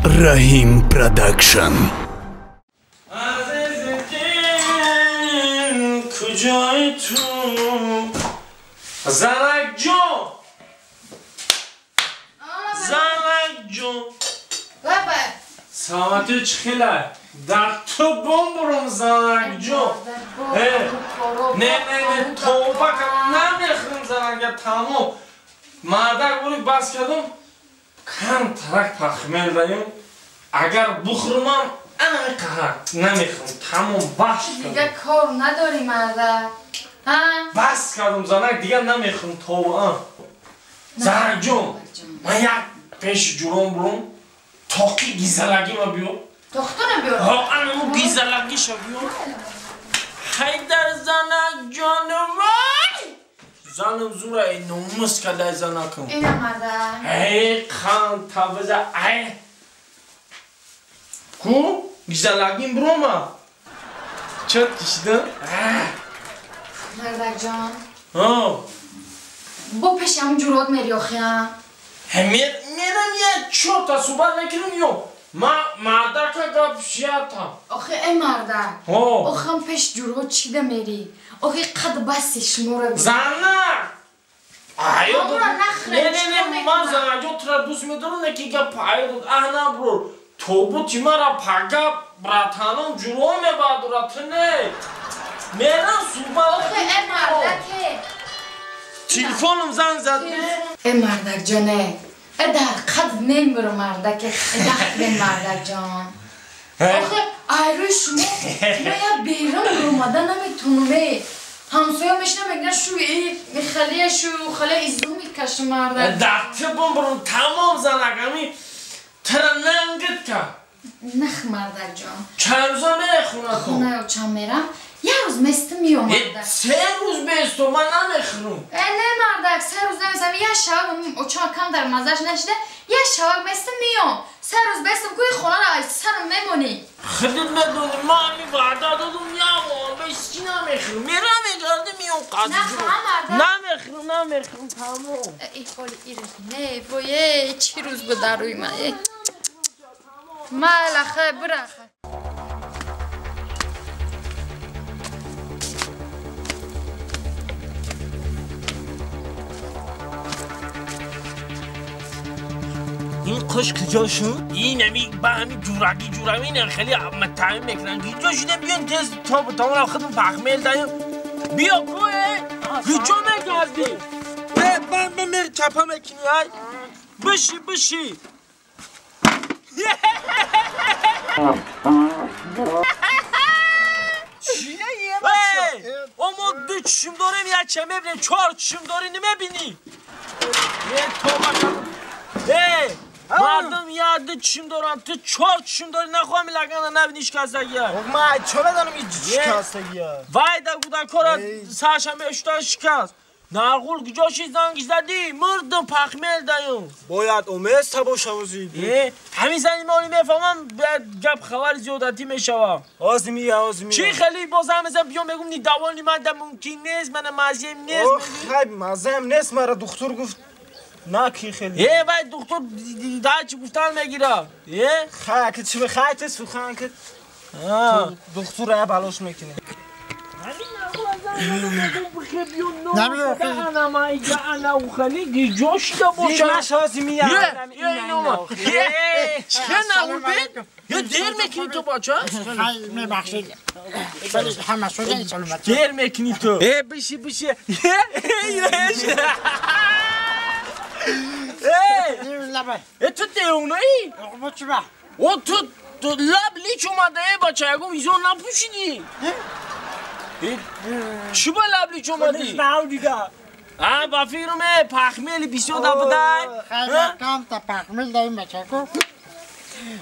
Rahim Production. Azizim kujay tu Zanakjo Baba Saati çıkıyla Dartı bomburum Zanakjo Ne Tavba kanam yakın Zanakja tamam Madak bunu bas kadım Kan tarak pakmeldayım Agar bukhurmam ana kahar nemikhum tamam baş دیگه کار نداری مرد ها بس کردم زنک دیگه نمیخوام تو زنک جون من یک پیش جورم برم تاقی گیزلگی ما بیو دخترم بیار ها اونو گیزلگی شو بیو حیدر زنک جان وای زنم زوره نومس کده زنکم اینه مرد ای خان تابزه ای کو گیزلگیم برم چت کشیدم مرد جان ها با پیش همون جورات میری آخی هم میرم یه چوتا صحبت نکنم یو ما مردک گپ شیاتا آخی ای مرد ها آخی هم پیش جورات چیده میری آخی قد بسیش مورد زنه آیو آقا نخره نه من زنه جو ترا دوست میدارم نکی گپ آیو احنا برو تو بو تیمارا پاگا براتانم جورو میبادرات نه میرم صحبت آخی ای مردکه تلفنم زنگ زد ای مردک جانه ای در قد نمیبرو مردکه ای دخت بین مردک جان آخه ایروی شما من یه بیرم رومده نمیتونم همسایه میشنم بگن شو ای خلیه شو خلیه ایزو میکشم مردک دکته برم تمام زنگمی ترا ننگت که نخ مردک جان چند روزا میره خونه خونه یا چند میرم یه روز مست میام مردک 3 روز بیستو من نمیخونم نه مردک 3 روز نمیستم یه شباب او چون کم در مزش نشده یه شباب مست میام 3 روز بیستم کوی خونه را از سرم میمونی خودت ندونی ما همی وعده دادم یا ما بیستی نمیخونم میرم میگرده میام قدی نه مردک نمیخونم تمام ای خالی ایره نه بایه چی روز بود در روی من مالخه برخه این قش کجا شد؟ این همی با همی جورگی این خیلی متهم میکنن کجا شده بیان تست تا را خودم پخمیل داریم بیا کوه کجا میگردی؟ من میر چپا میکنی های بشی چیه یه بچه؟ اما 2 چشم داریم یه چه میبینیم 4 چشم داری نمیبینی یه تو بکنم مردم یاد چشم دارن تو 4 چشم داری نخواهم لگن نبینیش کسگی ما چه بدانم این شکستگی وای در گودن کارا سرشنبه اشتان شکست نرغول کجاشی زنگ زدی مردم پخمیل دایم باید اومز تبا شوزید همین زنی مالی میفهمم گپ خبر زیادتی میشوم آزمی چی خیلی بازم ازم بیام بگم نی دوانی من ده ممکن نیست من مزیم نیست خیلی مزیم نیست مرا دکتر گفت نه کی خیلی وای دکتر ده چی گفتن میگیره خیلی چی بخیلی سخن که دکتر ها بلاش میکنه نمیگه انا و خلی جوش دا باشه نشازی میاد چه نقول بید؟ یه دیر میکنی تو باچه؟ خیلی میبخشید همه شده این سلامت دیر میکنی تو بشی تو دیونایی؟ با چی با؟ او تو لب لیچ اومده باچه اگه ویزون نپوشیدی چی با لب لیچ اومدی؟ نه دیگه با فیرمه پخمیلی بیسیو دا بدای خیلی کم تا پخمیل داریم بچه کو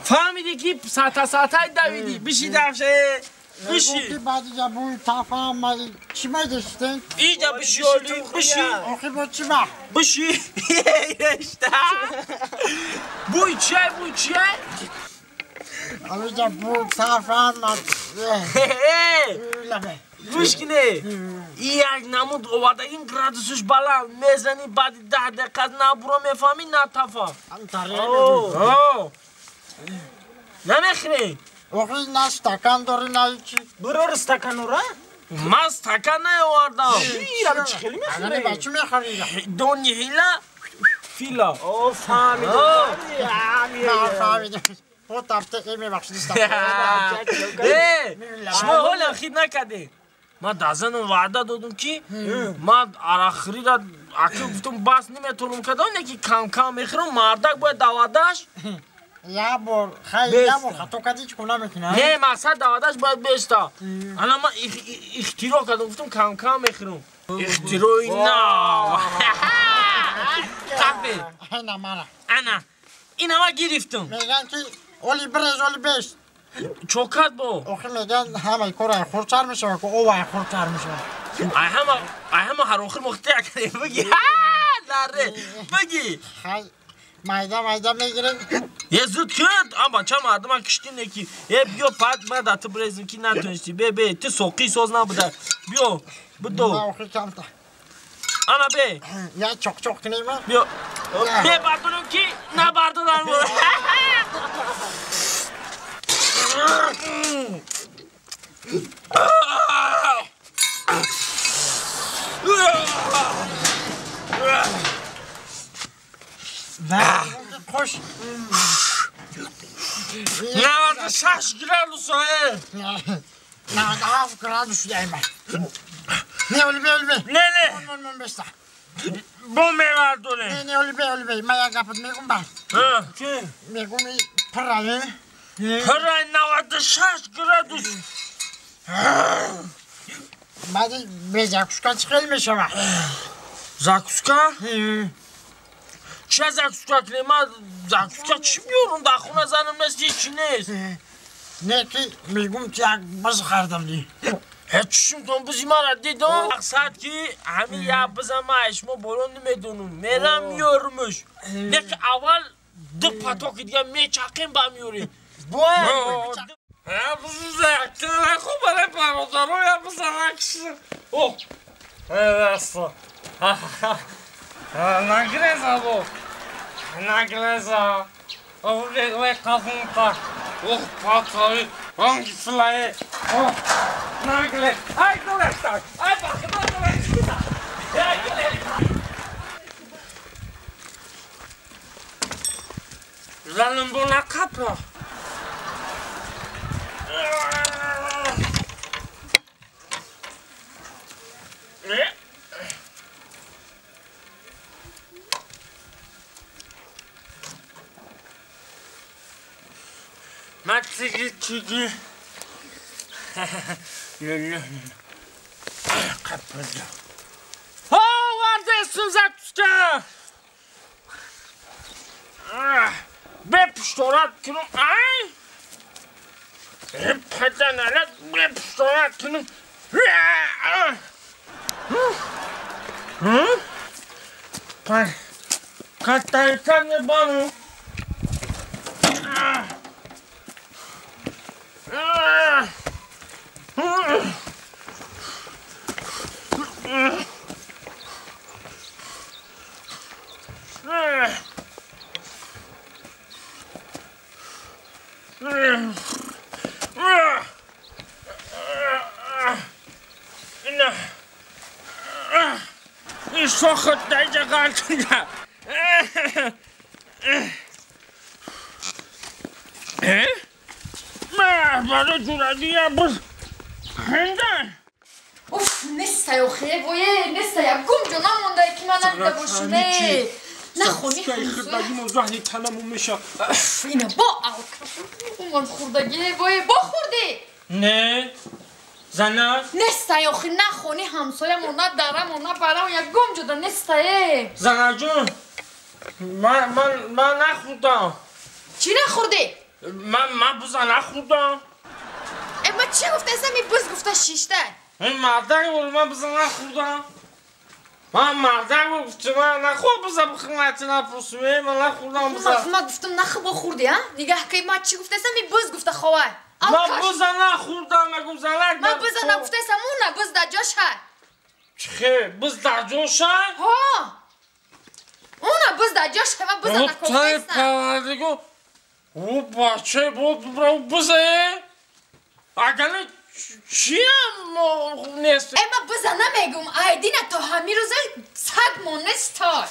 فهمیدی که ساعتای دویدی بشی دفشه بشی بعدی جا بوی تافم چی میدشتین؟ اینجا بشی اولی بشی آخی با چی با؟ بشی بوی چیه؟ اینجا بوی تافم گوش کنه این یک نمود اوورده این گرادوسش بالا میزنی بعد 10 دقیقه نه برو میفهمی نه تفهم نخری آخه نه استکان داری نه چی برو استکان را من استکان نیاوردم میرم چی خیلی اگه میخوری بچه میخوری دونی هیلا فیلا او فهمیدم نه فهمیدم خود تفته ایمی بخشید استکان شما حال خید نکده من دازن وعده دادم که من آخری را اکی گفتم بس نمیتونم کدام نکی کم کم میخورم مردک باید دوادش یا بار خیلی یا بار تو کدی چی کنه میکنه نه مقصد دوادش باید بیستا انا من اختراع کردم گفتم کم کم میخورم اختراعی نه کافی نه منه انا اینا ما گرفتم میگن که اولی برز اولی بیست چوکات با آخه میگن همه کار خورچر میشه و که او خورچر میشه ای همه هر آخر مختار کردیم بگی لره بگی خیلی مایده میگیرن یه زود کرد اما چه مردم ها کشتیم نکی یه بیا پد من داتا بریزم که نتونستی بی تو سوقی سوز نبوده بیا بدو آخه کم تا انا بی یا چوک کنیم بیا بی بردارم که نبردارم خوش 96 گرادوس های 97 گرادوس دایما نه اولی بی نه من بسته بو میبرداره نه اولی بی من یک گفت میگم بس میگم پرایه پرای 96 گرادوس بعد به زاکسکا چخیل میشه زاکسکا؟ چه زاکسکا کنیم؟ من زاکسکا چی میارم؟ در خونه زنم نیست چی نیست نه که میگم که یک بز خردم دی هیچشون کن بزی من را دیدم مقصد که همین یک بزم من اشما برون نمیدونم میرم میارمش نه که اول دو پتا که دیگه میچقیم با میاریم باید یا بزرگ خوب برای پرودارو یا بزرگ اوه راستا نگریزا بو نگریزا اوه کافون کار اوه پاتایی هنگی فلایه اوه نگریز ای دولشتاک ای باقیدار دولشتاک ای دولشتاک زنم بو نکپا من چیگی نه قپزا ها ورده سوزتسکا به پشتورت کنم ای پدن علت به پشتورت کنم کتایتن بانو این شاخت دیگه قلقیده برای جورادی بس هنده اوف نسته یا خیلی بایه نسته یا گم جو نمونده که من ندیده باشونه نخونی خردگی موضوع هنی تنمون میشه اینه با اون خوردگی بایه با خوردی نه زنه نسته یا خیلی نخونی همسایه مونه درم مونه برام یک گم جو ده نسته زنه جون من نخوردم چی نخوردی؟ من بزا نخوردم اما چی گفته ایسا می بز گفته شیشته این مردک بود من بزا نخوردم من مردک بود من نخورد بزا بخونتی نپرسوی من نخوردم بزا من گفتم نخو با خوردی ها؟ نگه که ما چی گفته ایسا می بز گفته خواه من بزا نخوردم نگم زنک من بز نگفته ایسا مونه بز در جاش ها چخه بز در جاش ها؟ ها اونه بز در جاش ها من بز نگفته ایسا پروردگو او بچه بود بزه اگر چی هم نیست اما بزه نمیگم ایدین تا همین روزه سگ مونستار